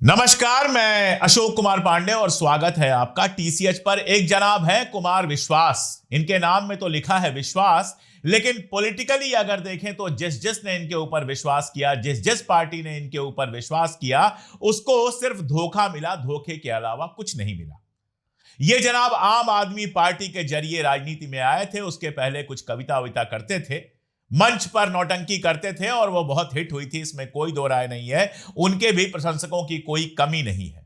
नमस्कार, मैं अशोक कुमार पांडे और स्वागत है आपका टीसीएच पर। एक जनाब है कुमार विश्वास, इनके नाम में तो लिखा है विश्वास, लेकिन पॉलिटिकली अगर देखें तो जिस जिसने इनके ऊपर विश्वास किया, जिस जिस पार्टी ने इनके ऊपर विश्वास किया, उसको सिर्फ धोखा मिला, धोखे के अलावा कुछ नहीं मिला। ये जनाब आम आदमी पार्टी के जरिए राजनीति में आए थे। उसके पहले कुछ कविता विता करते थे, मंच पर नौटंकी करते थे और वो बहुत हिट हुई थी, इसमें कोई दो राय नहीं है। उनके भी प्रशंसकों की कोई कमी नहीं है।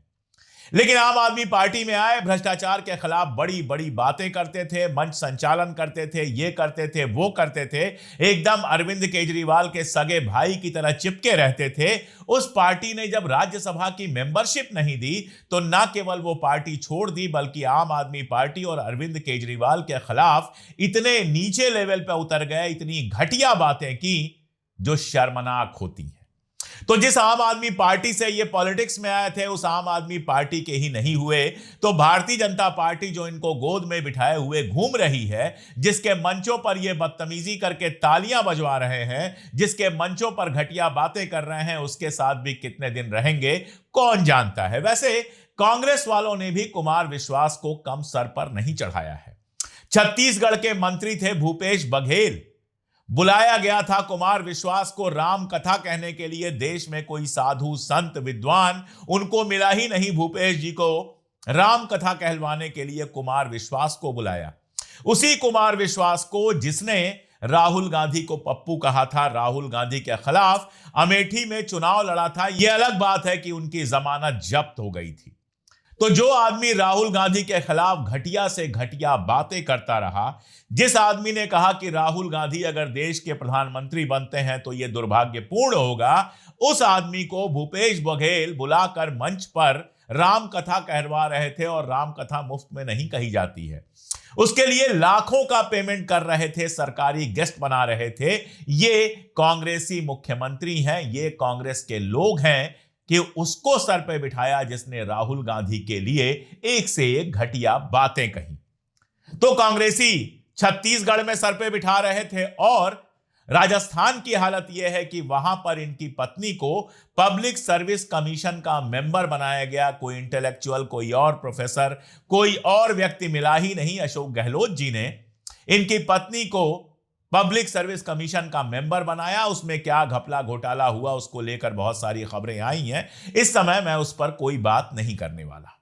लेकिन आम आदमी पार्टी में आए, भ्रष्टाचार के खिलाफ बड़ी बड़ी बातें करते थे, मंच संचालन करते थे, ये करते थे, वो करते थे, एकदम अरविंद केजरीवाल के सगे भाई की तरह चिपके रहते थे। उस पार्टी ने जब राज्यसभा की मेंबरशिप नहीं दी तो ना केवल वो पार्टी छोड़ दी, बल्कि आम आदमी पार्टी और अरविंद केजरीवाल के खिलाफ इतने नीचे लेवल पर उतर गए, इतनी घटिया बातें की जो शर्मनाक होती हैं। तो जिस आम आदमी पार्टी से ये पॉलिटिक्स में आए थे, उस आम आदमी पार्टी के ही नहीं हुए तो भारतीय जनता पार्टी जो इनको गोद में बिठाए हुए घूम रही है, जिसके मंचों पर ये बदतमीजी करके तालियां बजवा रहे हैं, जिसके मंचों पर घटिया बातें कर रहे हैं, उसके साथ भी कितने दिन रहेंगे कौन जानता है। वैसे कांग्रेस वालों ने भी कुमार विश्वास को कम सर पर नहीं चढ़ाया है। छत्तीसगढ़ के मंत्री थे भूपेश बघेल, बुलाया गया था कुमार विश्वास को राम कथा कहने के लिए। देश में कोई साधु संत विद्वान उनको मिला ही नहीं भूपेश जी को राम कथा कहलवाने के लिए कुमार विश्वास को बुलाया। उसी कुमार विश्वास को जिसने राहुल गांधी को पप्पू कहा था, राहुल गांधी के खिलाफ अमेठी में चुनाव लड़ा था। यह अलग बात है कि उनकी जमानत जब्त हो गई थी। तो जो आदमी राहुल गांधी के खिलाफ घटिया से घटिया बातें करता रहा, जिस आदमी ने कहा कि राहुल गांधी अगर देश के प्रधानमंत्री बनते हैं तो यह दुर्भाग्यपूर्ण होगा, उस आदमी को भूपेश बघेल बुलाकर मंच पर राम कथा कहलवा रहे थे। और राम कथा मुफ्त में नहीं कही जाती है, उसके लिए लाखों का पेमेंट कर रहे थे, सरकारी गेस्ट बना रहे थे। ये कांग्रेसी मुख्यमंत्री हैं, ये कांग्रेस के लोग हैं कि उसको सर पे बिठाया जिसने राहुल गांधी के लिए एक से एक घटिया बातें कही। तो कांग्रेसी छत्तीसगढ़ में सर पे बिठा रहे थे और राजस्थान की हालत यह है कि वहां पर इनकी पत्नी को पब्लिक सर्विस कमीशन का मेंबर बनाया गया। कोई इंटेलेक्चुअल, कोई और प्रोफेसर, कोई और व्यक्ति मिला ही नहीं। अशोक गहलोत जी ने इनकी पत्नी को पब्लिक सर्विस कमीशन का मेंबर बनाया। उसमें क्या घपला घोटाला हुआ उसको लेकर बहुत सारी खबरें आई हैं। इस समय मैं उस पर कोई बात नहीं करने वाला।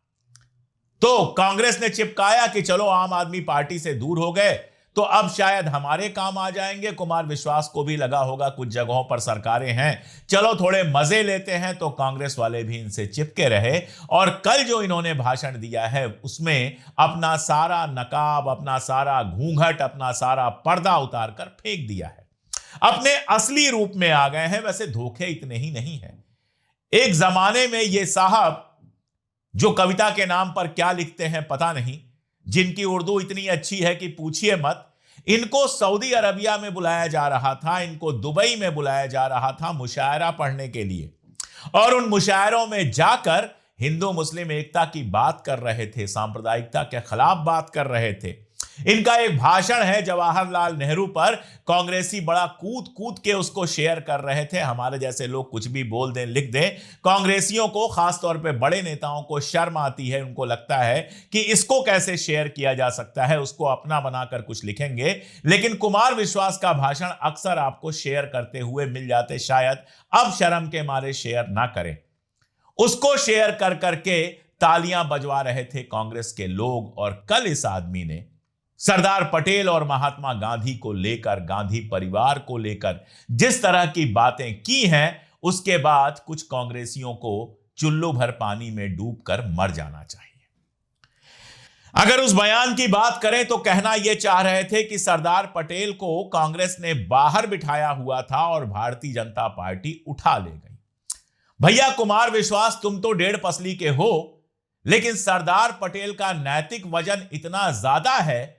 तो कांग्रेस ने चिपकाया कि चलो आम आदमी पार्टी से दूर हो गए तो अब शायद हमारे काम आ जाएंगे। कुमार विश्वास को भी लगा होगा कुछ जगहों पर सरकारें हैं, चलो थोड़े मजे लेते हैं, तो कांग्रेस वाले भी इनसे चिपके रहे। और कल जो इन्होंने भाषण दिया है उसमें अपना सारा नकाब, अपना सारा घूंघट, अपना सारा पर्दा उतार कर फेंक दिया है, अपने असली रूप में आ गए हैं। वैसे धोखे इतने ही नहीं है। एक जमाने में ये साहब जो कविता के नाम पर क्या लिखते हैं पता नहीं, जिनकी उर्दू इतनी अच्छी है कि पूछिए मत, इनको सऊदी अरबिया में बुलाया जा रहा था, इनको दुबई में बुलाया जा रहा था मुशायरा पढ़ने के लिए। और उन मुशायरों में जाकर हिंदू मुस्लिम एकता की बात कर रहे थे, सांप्रदायिकता के खिलाफ बात कर रहे थे। इनका एक भाषण है जवाहरलाल नेहरू पर, कांग्रेसी बड़ा कूद कूद के उसको शेयर कर रहे थे। हमारे जैसे लोग कुछ भी बोल दें, लिख दें, कांग्रेसियों को, खासतौर पे बड़े नेताओं को शर्म आती है। उनको लगता है कि इसको कैसे शेयर किया जा सकता है, उसको अपना बनाकर कुछ लिखेंगे। लेकिन कुमार विश्वास का भाषण अक्सर आपको शेयर करते हुए मिल जाते, शायद अब शर्म के मारे शेयर ना करें। उसको शेयर कर करके तालियां बजवा रहे थे कांग्रेस के लोग। और कल इस आदमी ने सरदार पटेल और महात्मा गांधी को लेकर, गांधी परिवार को लेकर जिस तरह की बातें की हैं, उसके बाद कुछ कांग्रेसियों को चुल्लू भर पानी में डूबकर मर जाना चाहिए। अगर उस बयान की बात करें तो कहना यह चाह रहे थे कि सरदार पटेल को कांग्रेस ने बाहर बिठाया हुआ था और भारतीय जनता पार्टी उठा ले गई। भैया कुमार विश्वास, तुम तो 1.5 पसली के हो, लेकिन सरदार पटेल का नैतिक वजन इतना ज्यादा है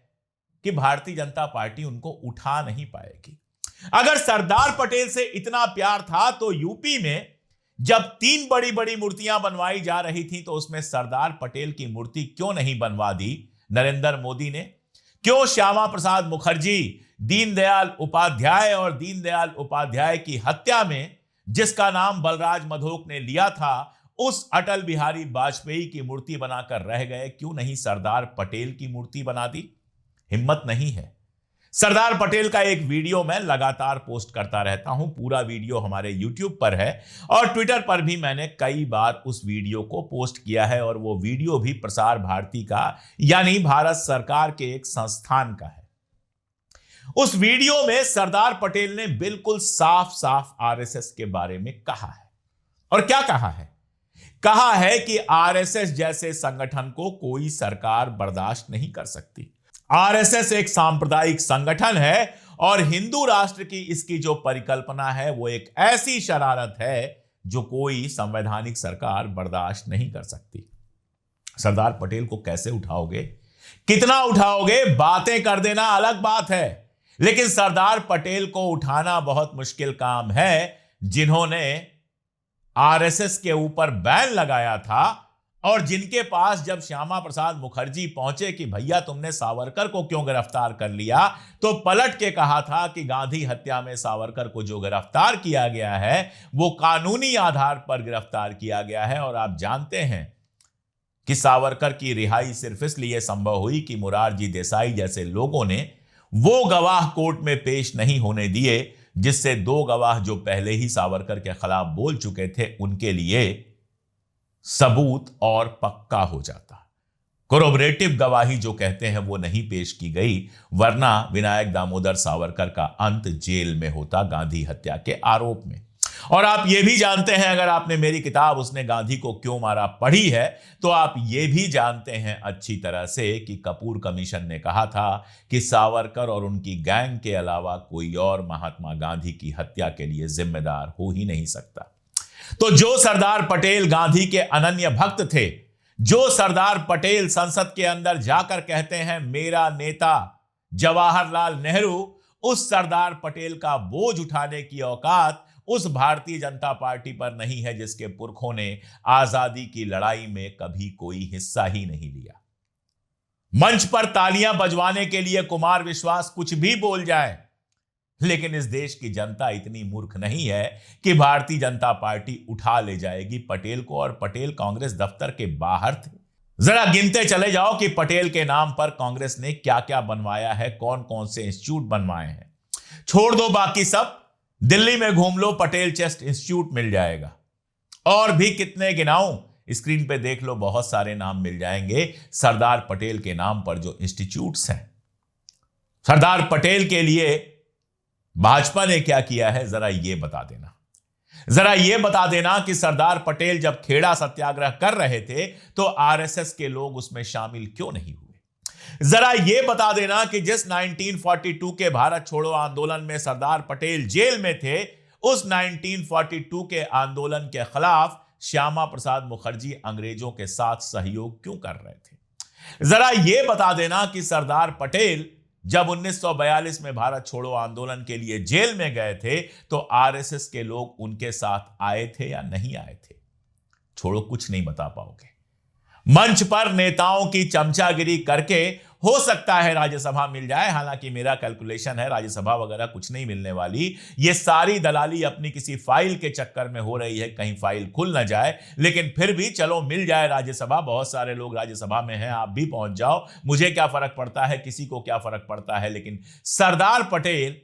कि भारतीय जनता पार्टी उनको उठा नहीं पाएगी। अगर सरदार पटेल से इतना प्यार था तो यूपी में जब 3 बड़ी बड़ी मूर्तियां बनवाई जा रही थी तो उसमें सरदार पटेल की मूर्ति क्यों नहीं बनवा दी नरेंद्र मोदी ने? क्यों श्यामा प्रसाद मुखर्जी, दीनदयाल उपाध्याय और दीनदयाल उपाध्याय की हत्या में जिसका नाम बलराज मधोक ने लिया था, उस अटल बिहारी वाजपेयी की मूर्ति बनाकर रह गए, क्यों नहीं सरदार पटेल की मूर्ति बना दी? हिम्मत नहीं है। सरदार पटेल का एक वीडियो मैं लगातार पोस्ट करता रहता हूं, पूरा वीडियो हमारे YouTube पर है और ट्विटर पर भी मैंने कई बार उस वीडियो को पोस्ट किया है और वो वीडियो भी प्रसार भारती का यानी भारत सरकार के एक संस्थान का है। उस वीडियो में सरदार पटेल ने बिल्कुल साफ साफ आरएसएस के बारे में कहा है। और क्या कहा है? कहा है कि आरएसएस जैसे संगठन को कोई सरकार बर्दाश्त नहीं कर सकती। आरएसएस एक सांप्रदायिक संगठन है और हिंदू राष्ट्र की इसकी जो परिकल्पना है वो एक ऐसी शरारत है जो कोई संवैधानिक सरकार बर्दाश्त नहीं कर सकती। सरदार पटेल को कैसे उठाओगे? कितना उठाओगे? बातें कर देना अलग बात है, लेकिन सरदार पटेल को उठाना बहुत मुश्किल काम है, जिन्होंने आरएसएस के ऊपर बैन लगाया था और जिनके पास जब श्यामा प्रसाद मुखर्जी पहुंचे कि भैया तुमने सावरकर को क्यों गिरफ्तार कर लिया, तो पलट के कहा था कि गांधी हत्या में सावरकर को जो गिरफ्तार किया गया है वो कानूनी आधार पर गिरफ्तार किया गया है। और आप जानते हैं कि सावरकर की रिहाई सिर्फ इसलिए संभव हुई कि मोरारजी देसाई जैसे लोगों ने वो गवाह कोर्ट में पेश नहीं होने दिए, जिससे दो गवाह जो पहले ही सावरकर के खिलाफ बोल चुके थे उनके लिए सबूत और पक्का हो जाता। कोरोबरेटिव गवाही जो कहते हैं वो नहीं पेश की गई, वरना विनायक दामोदर सावरकर का अंत जेल में होता गांधी हत्या के आरोप में। और आप ये भी जानते हैं, अगर आपने मेरी किताब उसने गांधी को क्यों मारा पढ़ी है, तो आप ये भी जानते हैं अच्छी तरह से कि कपूर कमीशन ने कहा था कि सावरकर और उनकी गैंग के अलावा कोई और महात्मा गांधी की हत्या के लिए जिम्मेदार हो ही नहीं सकता। तो जो सरदार पटेल गांधी के अनन्य भक्त थे, जो सरदार पटेल संसद के अंदर जाकर कहते हैं मेरा नेता जवाहरलाल नेहरू, उस सरदार पटेल का बोझ उठाने की औकात उस भारतीय जनता पार्टी पर नहीं है जिसके पुरखों ने आजादी की लड़ाई में कभी कोई हिस्सा ही नहीं लिया। मंच पर तालियां बजवाने के लिए कुमार विश्वास कुछ भी बोल जाए, लेकिन इस देश की जनता इतनी मूर्ख नहीं है कि भारतीय जनता पार्टी उठा ले जाएगी पटेल को। और पटेल कांग्रेस दफ्तर के बाहर थे। जरा गिनते चले जाओ कि पटेल के नाम पर कांग्रेस ने क्या क्या बनवाया है, कौन कौन से इंस्टीट्यूट बनवाए हैं। छोड़ दो बाकी सब, दिल्ली में घूम लो, पटेल चेस्ट इंस्टीट्यूट मिल जाएगा। और भी कितने गिनाऊं, स्क्रीन पे देख लो, बहुत सारे नाम मिल जाएंगे सरदार पटेल के नाम पर जो इंस्टीट्यूट्स हैं। सरदार पटेल के लिए भाजपा ने क्या किया है, जरा ये बता देना। जरा ये बता देना कि सरदार पटेल जब खेड़ा सत्याग्रह कर रहे थे तो आरएसएस के लोग उसमें शामिल क्यों नहीं हुए। जरा यह बता देना कि जिस 1942 के भारत छोड़ो आंदोलन में सरदार पटेल जेल में थे, उस 1942 के आंदोलन के खिलाफ श्यामा प्रसाद मुखर्जी अंग्रेजों के साथ सहयोग क्यों कर रहे थे। जरा यह बता देना कि सरदार पटेल जब 1942 में भारत छोड़ो आंदोलन के लिए जेल में गए थे तो आरएसएस के लोग उनके साथ आए थे या नहीं आए थे। छोड़ो, कुछ नहीं बता पाओगे। मंच पर नेताओं की चमचागिरी करके हो सकता है राज्यसभा मिल जाए, हालांकि मेरा कैलकुलेशन है राज्यसभा वगैरह कुछ नहीं मिलने वाली। ये सारी दलाली अपनी किसी फाइल के चक्कर में हो रही है, कहीं फाइल खुल ना जाए। लेकिन फिर भी चलो मिल जाए राज्यसभा, बहुत सारे लोग राज्यसभा में हैं, आप भी पहुंच जाओ, मुझे क्या फर्क पड़ता है, किसी को क्या फर्क पड़ता है। लेकिन सरदार पटेल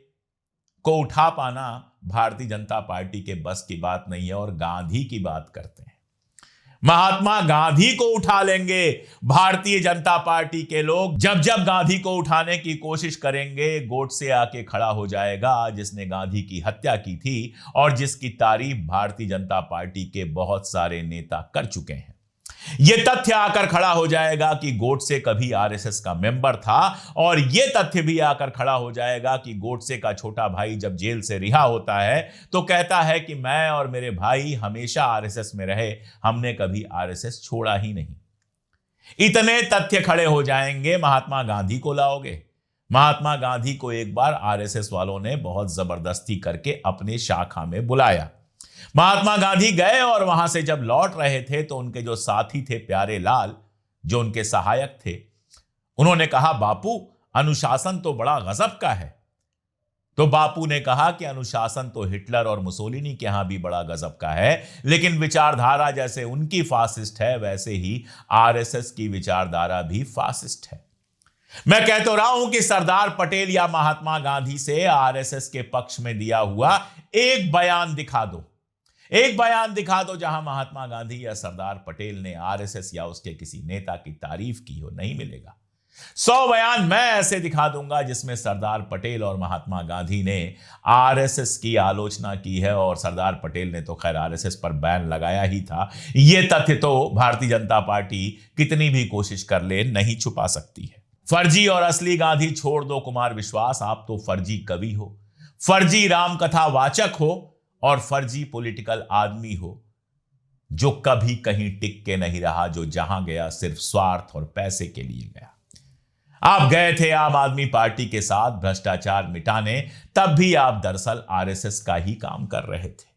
को उठा पाना भारतीय जनता पार्टी के बस की बात नहीं है। और गांधी की बात करते हैं, महात्मा गांधी को उठा लेंगे भारतीय जनता पार्टी के लोग। जब जब गांधी को उठाने की कोशिश करेंगे, गोडसे आके खड़ा हो जाएगा, जिसने गांधी की हत्या की थी और जिसकी तारीफ भारतीय जनता पार्टी के बहुत सारे नेता कर चुके हैं। यह तथ्य आकर खड़ा हो जाएगा कि गोडसे कभी आरएसएस का मेंबर था, और यह तथ्य भी आकर खड़ा हो जाएगा कि गोडसे का छोटा भाई जब जेल से रिहा होता है तो कहता है कि मैं और मेरे भाई हमेशा आरएसएस में रहे, हमने कभी आरएसएस छोड़ा ही नहीं। इतने तथ्य खड़े हो जाएंगे, महात्मा गांधी को लाओगे। महात्मा गांधी को एक बार आरएसएस वालों ने बहुत जबरदस्ती करके अपने शाखा में बुलाया। महात्मा गांधी गए और वहां से जब लौट रहे थे तो उनके जो साथी थे प्यारे लाल, जो उनके सहायक थे, उन्होंने कहा बापू अनुशासन तो बड़ा गजब का है, तो बापू ने कहा कि अनुशासन तो हिटलर और मुसोलिनी के यहां भी बड़ा गजब का है, लेकिन विचारधारा जैसे उनकी फासिस्ट है वैसे ही आरएसएस की विचारधारा भी फासिस्ट है। मैं कह तो रहा हूं कि सरदार पटेल या महात्मा गांधी से आरएसएस के पक्ष में दिया हुआ एक बयान दिखा दो, एक बयान दिखा दो जहां महात्मा गांधी या सरदार पटेल ने आरएसएस या उसके किसी नेता की तारीफ की हो, नहीं मिलेगा। 100 बयान मैं ऐसे दिखा दूंगा जिसमें सरदार पटेल और महात्मा गांधी ने आरएसएस की आलोचना की है, और सरदार पटेल ने तो खैर आरएसएस पर बैन लगाया ही था। यह तथ्य तो भारतीय जनता पार्टी कितनी भी कोशिश कर ले नहीं छुपा सकती है। फर्जी और असली गांधी छोड़ दो कुमार विश्वास, आप तो फर्जी कवि हो, फर्जी रामकथा वाचक हो और फर्जी पॉलिटिकल आदमी हो जो कभी कहीं टिक के नहीं रहा, जो जहां गया सिर्फ स्वार्थ और पैसे के लिए गया। आप गए थे आम आदमी पार्टी के साथ भ्रष्टाचार मिटाने, तब भी आप दरअसल आरएसएस का ही काम कर रहे थे।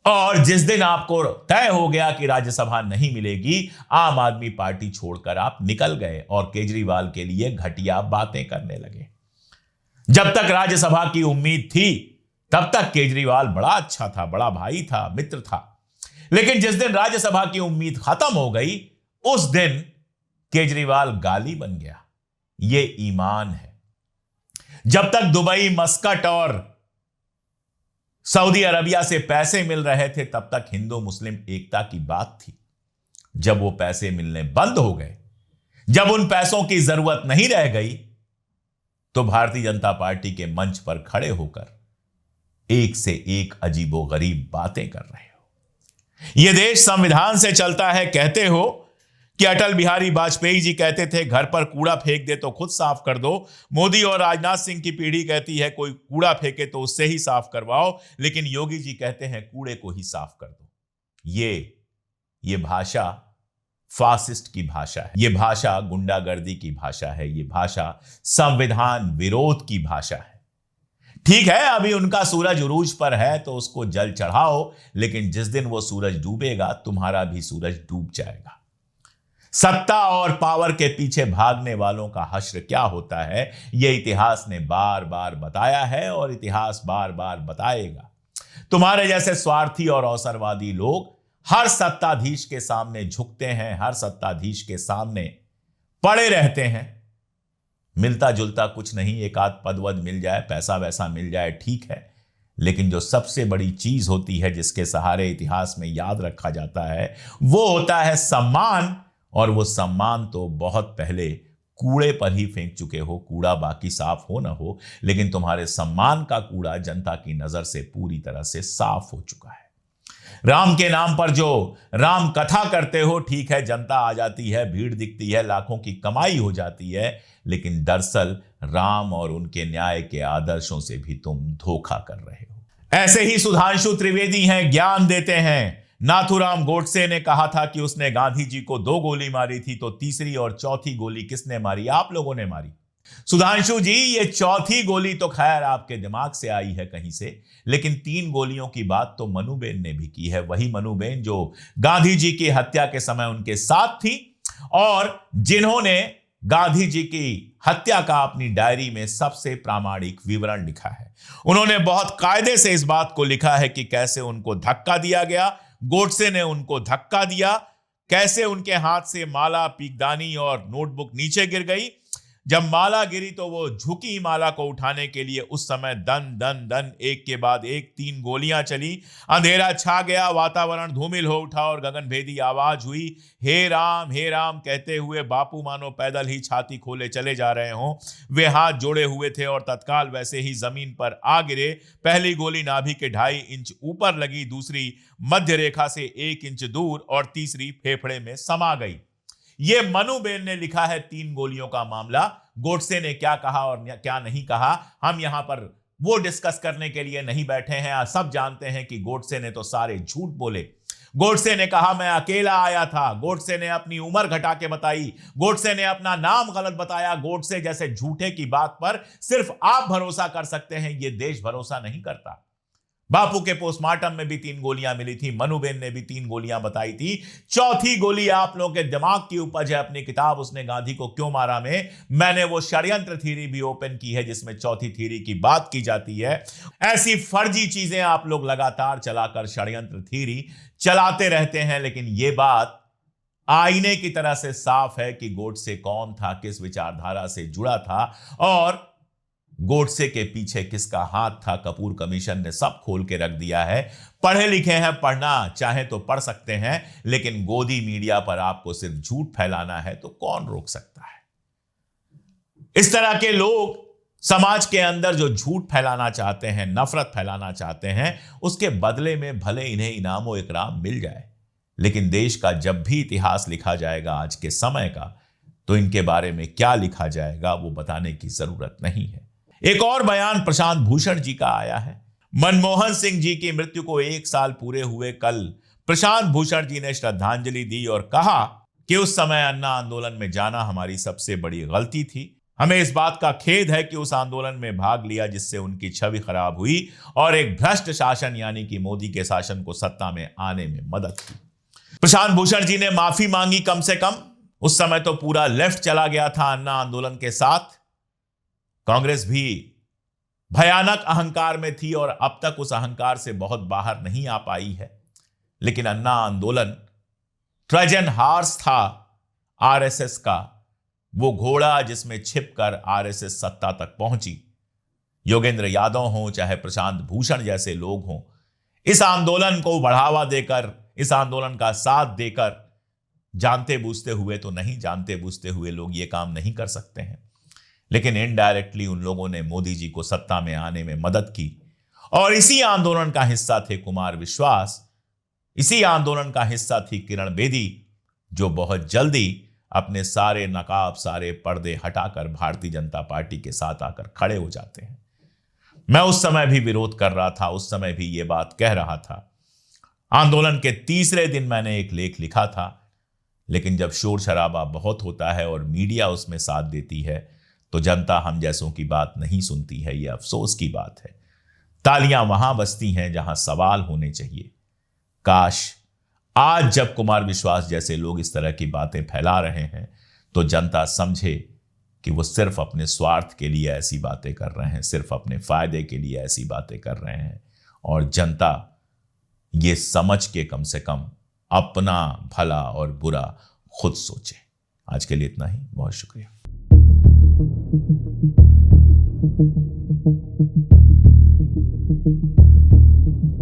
और जिस दिन आपको तय हो गया कि राज्यसभा नहीं मिलेगी, आम आदमी पार्टी छोड़कर आप निकल गए और केजरीवाल के लिए घटिया बातें करने लगे। जब तक राज्यसभा की उम्मीद थी तब तक केजरीवाल बड़ा अच्छा था, बड़ा भाई था, मित्र था। लेकिन जिस दिन राज्यसभा की उम्मीद खत्म हो गई, उस दिन केजरीवाल गाली बन गया। यह ईमान है। जब तक दुबई, मस्कट और सऊदी अरबिया से पैसे मिल रहे थे तब तक हिंदू मुस्लिम एकता की बात थी। जब वो पैसे मिलने बंद हो गए, जब उन पैसों की जरूरत नहीं रह गई, तो भारतीय जनता पार्टी के मंच पर खड़े होकर एक से एक अजीबोगरीब बातें कर रहे हो। यह देश संविधान से चलता है, कहते हो कि अटल बिहारी वाजपेयी जी कहते थे घर पर कूड़ा फेंक दे तो खुद साफ कर दो। मोदी और राजनाथ सिंह की पीढ़ी कहती है कोई कूड़ा फेंके तो उससे ही साफ करवाओ, लेकिन योगी जी कहते हैं कूड़े को ही साफ कर दो। ये भाषा फासिस्ट की भाषा है, ये भाषा गुंडागर्दी की भाषा है, ये भाषा संविधान विरोध की भाषा है। ठीक है, अभी उनका सूरज उरूज पर है तो उसको जल चढ़ाओ, लेकिन जिस दिन वो सूरज डूबेगा तुम्हारा भी सूरज डूब जाएगा। सत्ता और पावर के पीछे भागने वालों का हश्र क्या होता है, यह इतिहास ने बार बार बताया है और इतिहास बार बार बताएगा। तुम्हारे जैसे स्वार्थी और अवसरवादी लोग हर सत्ताधीश के सामने झुकते हैं, हर सत्ताधीश के सामने पड़े रहते हैं। मिलता जुलता कुछ नहीं, एक आध पद वद मिल जाए, पैसा वैसा मिल जाए, ठीक है, लेकिन जो सबसे बड़ी चीज होती है जिसके सहारे इतिहास में याद रखा जाता है वो होता है सम्मान। और वो सम्मान तो बहुत पहले कूड़े पर ही फेंक चुके हो। कूड़ा बाकी साफ हो ना हो, लेकिन तुम्हारे सम्मान का कूड़ा जनता की नजर से पूरी तरह से साफ हो चुका है। राम के नाम पर जो राम कथा करते हो, ठीक है, जनता आ जाती है, भीड़ दिखती है, लाखों की कमाई हो जाती है, लेकिन दरअसल राम और उनके न्याय के आदर्शों से भी तुम धोखा कर रहे हो। ऐसे ही सुधांशु त्रिवेदी हैं, ज्ञान देते हैं। नाथूराम गोडसे ने कहा था कि उसने गांधी जी को 2 गोली मारी थी, तो तीसरी और चौथी गोली किसने मारी? आप लोगों ने मारी। सुधांशु जी, ये चौथी गोली तो खैर आपके दिमाग से आई है कहीं से, लेकिन 3 गोलियों की बात तो मनुबेन ने भी की है। वही मनुबेन जो गांधी जी की हत्या के समय उनके साथ थी और जिन्होंने गांधी जी की हत्या का अपनी डायरी में सबसे प्रामाणिक विवरण लिखा है। उन्होंने बहुत कायदे से इस बात को लिखा है कि कैसे उनको धक्का दिया गया, गोडसे ने उनको धक्का दिया, कैसे उनके हाथ से माला, पीकदानी और नोटबुक नीचे गिर गई। जब माला गिरी तो वो झुकी माला को उठाने के लिए। उस समय दन दन दन एक के बाद एक 3 गोलियां चली। अंधेरा छा गया, वातावरण धूमिल हो उठा और गगनभेदी आवाज हुई, हे राम कहते हुए बापू मानो पैदल ही छाती खोले चले जा रहे हों। वे हाथ जोड़े हुए थे और तत्काल वैसे ही जमीन पर आ गिरे। पहली गोली नाभि के 2.5 इंच ऊपर लगी, दूसरी मध्य रेखा से 1 इंच दूर और तीसरी फेफड़े में समा गई। ये मनुबेन ने लिखा है 3 गोलियों का मामला। गोडसे ने क्या कहा और क्या नहीं कहा, हम यहां पर वो डिस्कस करने के लिए नहीं बैठे हैं। सब जानते हैं कि गोडसे ने तो सारे झूठ बोले। गोडसे ने कहा मैं अकेला आया था। गोडसे ने अपनी उम्र घटा के बताई। गोडसे ने अपना नाम गलत बताया। गोडसे जैसे झूठे की बात पर सिर्फ आप भरोसा कर सकते हैं, यह देश भरोसा नहीं करता। बापू के पोस्टमार्टम में भी 3 गोलियां मिली थी, मनुबेन ने भी 3 गोलियां बताई थी। चौथी गोली आप लोगों के दिमाग की उपज है। अपनी किताब उसने गांधी को क्यों मारा में मैंने वो षड्यंत्र थ्योरी भी ओपन की है, जिसमें चौथी थ्योरी की बात की जाती है। ऐसी फर्जी चीजें आप लोग लगातार चलाकर षड्यंत्र थ्योरी चलाते रहते हैं, लेकिन यह बात आईने की तरह से साफ है कि गोडसे कौन था, किस विचारधारा से जुड़ा था और गोडसे के पीछे किसका हाथ था। कपूर कमीशन ने सब खोल के रख दिया है। पढ़े लिखे हैं, पढ़ना चाहे तो पढ़ सकते हैं, लेकिन गोदी मीडिया पर आपको सिर्फ झूठ फैलाना है तो कौन रोक सकता है। इस तरह के लोग समाज के अंदर जो झूठ फैलाना चाहते हैं, नफरत फैलाना चाहते हैं, उसके बदले में भले इन्हें इनाम व इकराम मिल जाए, लेकिन देश का जब भी इतिहास लिखा जाएगा आज के समय का, तो इनके बारे में क्या लिखा जाएगा वो बताने की जरूरत नहीं है। एक और बयान प्रशांत भूषण जी का आया है। मनमोहन सिंह जी की मृत्यु को 1 साल पूरे हुए कल प्रशांत भूषण जी ने श्रद्धांजलि दी और कहा कि उस समय अन्ना आंदोलन में जाना हमारी सबसे बड़ी गलती थी। हमें इस बात का खेद है कि उस आंदोलन में भाग लिया जिससे उनकी छवि खराब हुई और एक भ्रष्ट शासन यानी कि मोदी के शासन को सत्ता में आने में मदद की। प्रशांत भूषण जी ने माफी मांगी कम से कम। उस समय तो पूरा लेफ्ट चला गया था अन्ना आंदोलन के साथ। कांग्रेस भी भयानक अहंकार में थी और अब तक उस अहंकार से बहुत बाहर नहीं आ पाई है। लेकिन अन्ना आंदोलन ट्रोजन हॉर्स था आरएसएस का, वो घोड़ा जिसमें छिपकर आरएसएस सत्ता तक पहुंची। योगेंद्र यादव हो चाहे प्रशांत भूषण जैसे लोग हों, इस आंदोलन को बढ़ावा देकर, इस आंदोलन का साथ देकर, जानते बूझते हुए तो नहीं, जानते बूझते हुए लोग ये काम नहीं कर सकते हैं, लेकिन इनडायरेक्टली उन लोगों ने मोदी जी को सत्ता में आने में मदद की। और इसी आंदोलन का हिस्सा थे कुमार विश्वास, इसी आंदोलन का हिस्सा थी किरण बेदी, जो बहुत जल्दी अपने सारे नकाब, सारे पर्दे हटाकर भारतीय जनता पार्टी के साथ आकर खड़े हो जाते हैं। मैं उस समय भी विरोध कर रहा था, उस समय भी ये बात कह रहा था। आंदोलन के तीसरे दिन मैंने एक लेख लिखा था, लेकिन जब शोर शराबा बहुत होता है और मीडिया उसमें साथ देती है तो जनता हम जैसों की बात नहीं सुनती है। यह अफसोस की बात है। तालियां वहां बजती हैं जहां सवाल होने चाहिए। काश आज जब कुमार विश्वास जैसे लोग इस तरह की बातें फैला रहे हैं तो जनता समझे कि वो सिर्फ अपने स्वार्थ के लिए ऐसी बातें कर रहे हैं, सिर्फ अपने फायदे के लिए ऐसी बातें कर रहे हैं, और जनता ये समझ के कम से कम अपना भला और बुरा खुद सोचे। आज के लिए इतना ही, बहुत शुक्रिया। Thank you.